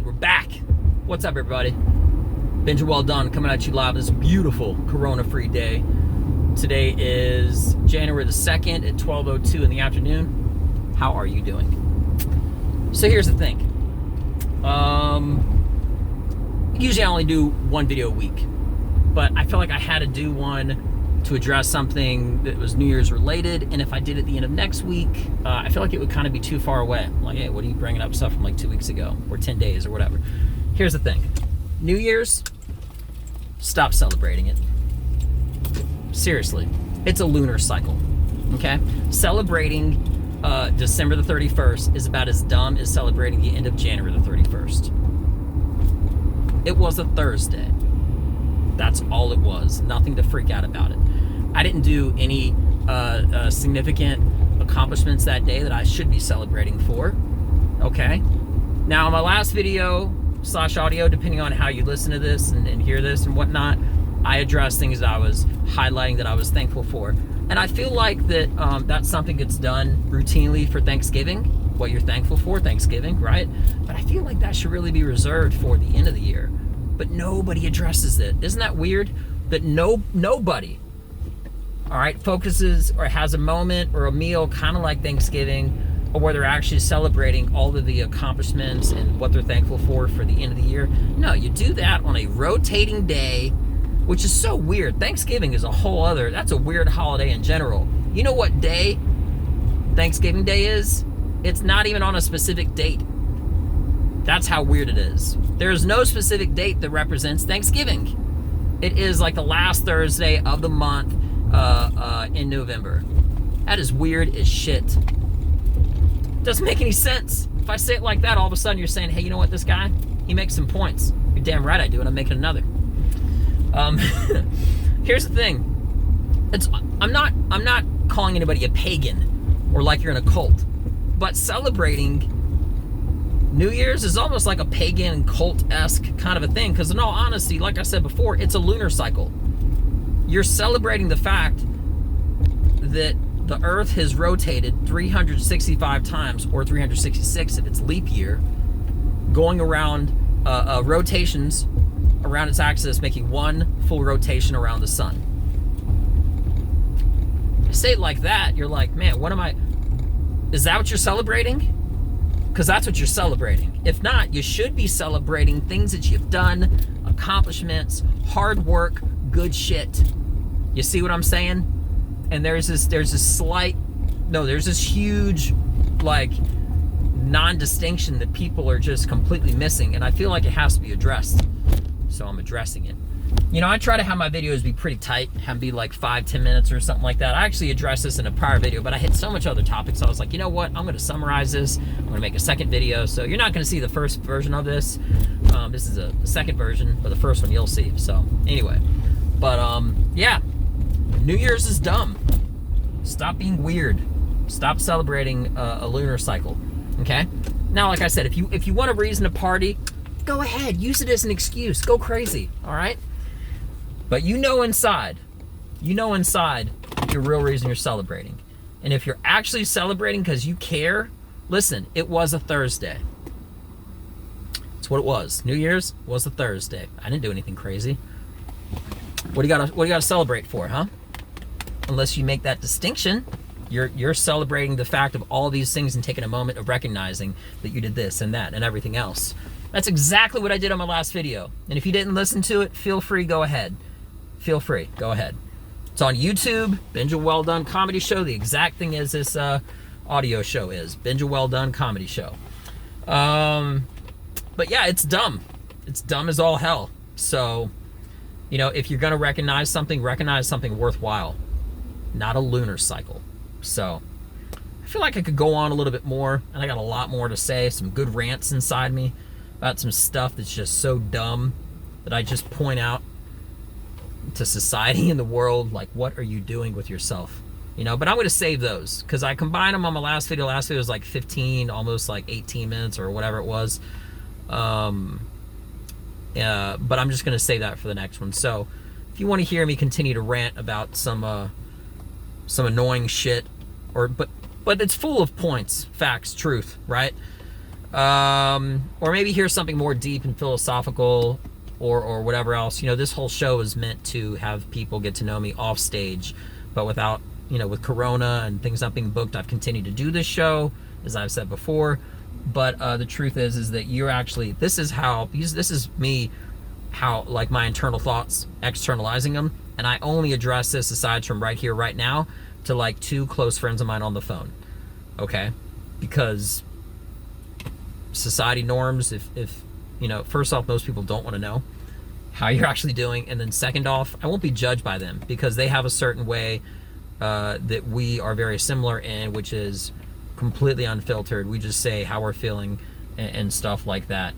We're back. What's up, everybody? Benja Welldone coming at you live this beautiful corona-free day. Today is January the 2nd at 12:02 in the afternoon. How are you doing? So here's the thing. Usually I only do one video a week, but I feel like I had to do one to address something that was New Year's related, and if I did it at the end of next week, I feel like it would kind of be too far away. Like, hey, what are you bringing up stuff from like 2 weeks ago, or 10 days, or whatever? Here's the thing. New Year's, stop celebrating it. Seriously, it's a lunar cycle, okay? Celebrating December the 31st is about as dumb as celebrating the end of January the 31st. It was a Thursday. That's all it was. Nothing to freak out about it. I didn't do any significant accomplishments that day that I should be celebrating for. Okay. Now, my last video / audio, depending on how you listen to this and hear this and whatnot, I addressed things that I was highlighting that I was thankful for. And I feel like that that's something that's done routinely for Thanksgiving, what you're thankful for, Thanksgiving, right? But I feel like that should really be reserved for the end of the year. But nobody addresses it. Isn't that weird? That nobody, all right, focuses or has a moment or a meal kind of like Thanksgiving, or where they're actually celebrating all of the accomplishments and what they're thankful for the end of the year. No, you do that on a rotating day, which is so weird. Thanksgiving is a whole other, that's a weird holiday in general. You know what day Thanksgiving Day is? It's not even on a specific date. That's how weird it is. There's no specific date that represents Thanksgiving. It is like the last Thursday of the month in November. That is weird as shit. Doesn't make any sense. If I say it like that, all of a sudden you're saying, hey, you know what, this guy, he makes some points. You're damn right I do, and I'm making another. Here's the thing. I'm not calling anybody a pagan or like you're in a cult, but celebrating New Year's is almost like a pagan cult-esque kind of a thing, because in all honesty, like I said before, it's a lunar cycle. You're celebrating the fact that the Earth has rotated 365 times, or 366 if it's leap year, going around rotations around its axis, making one full rotation around the sun. I say it like that, you're like, man, is that what you're celebrating? Because that's what you're celebrating. If not, you should be celebrating things that you've done, accomplishments, hard work, good shit. You see what I'm saying? And there's this huge, like, non-distinction that people are just completely missing, and I feel like it has to be addressed. So I'm addressing it. You know, I try to have my videos be pretty tight, have them be like 5-10 minutes or something like that. I actually addressed this in a prior video, but I hit so much other topics, so I was like, you know what, I'm gonna summarize this. I'm gonna make a second video, so you're not gonna see the first version of this. This is the second version, but the first one you'll see. So anyway, but yeah, New Year's is dumb. Stop being weird. Stop celebrating a lunar cycle, okay? Now, like I said, if you want a reason to party, go ahead, use it as an excuse, go crazy, all right? But you know inside your real reason you're celebrating. And if you're actually celebrating because you care, listen, it was a Thursday. That's what it was. New Year's was a Thursday. I didn't do anything crazy. What do you gotta celebrate for, huh? Unless you make that distinction, you're celebrating the fact of all these things and taking a moment of recognizing that you did this and that and everything else. That's exactly what I did on my last video. And if you didn't listen to it, feel free, go ahead. Feel free, go ahead. It's on YouTube, Benja Welldone Comedy Show, the exact thing as this audio show is. Benja Welldone Comedy Show. But yeah, it's dumb. It's dumb as all hell. So, you know, if you're gonna recognize something worthwhile, not a lunar cycle. So, I feel like I could go on a little bit more, and I got a lot more to say, some good rants inside me about some stuff that's just so dumb that I just point out to society and the world, like, what are you doing with yourself? You know, but I'm going to save those because I combined them on my last video. Last video was like 15, almost like 18 minutes or whatever it was. But I'm just going to save that for the next one. So if you want to hear me continue to rant about some annoying shit, but it's full of points, facts, truth, right? Or maybe hear something more deep and philosophical, or whatever else. You know, this whole show is meant to have people get to know me off stage, but without, you know, with Corona and things not being booked, I've continued to do this show, as I've said before. But the truth is that you're actually, this is me, how, like, my internal thoughts, externalizing them, and I only address this, aside from right here, right now, to like 2 close friends of mine on the phone, okay? Because society norms, if you know, first off, most people don't want to know how you're actually doing, and then second off, I won't be judged by them, because they have a certain way that we are very similar in, which is completely unfiltered. We just say how we're feeling and stuff like that.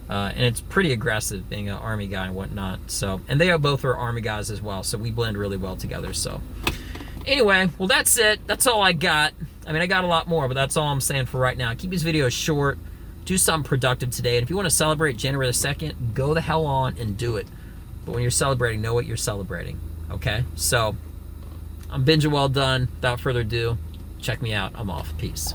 And it's pretty aggressive, being an Army guy and whatnot. So, and they both are Army guys as well, so we blend really well together. So anyway, well, that's it. That's all I got. I mean, I got a lot more, but that's all I'm saying for right now. Keep these videos short. Do something productive today. And if you want to celebrate January the 2nd, go the hell on and do it. But when you're celebrating, know what you're celebrating. Okay? So, I'm Benja Welldone. Without further ado, check me out. I'm off. Peace.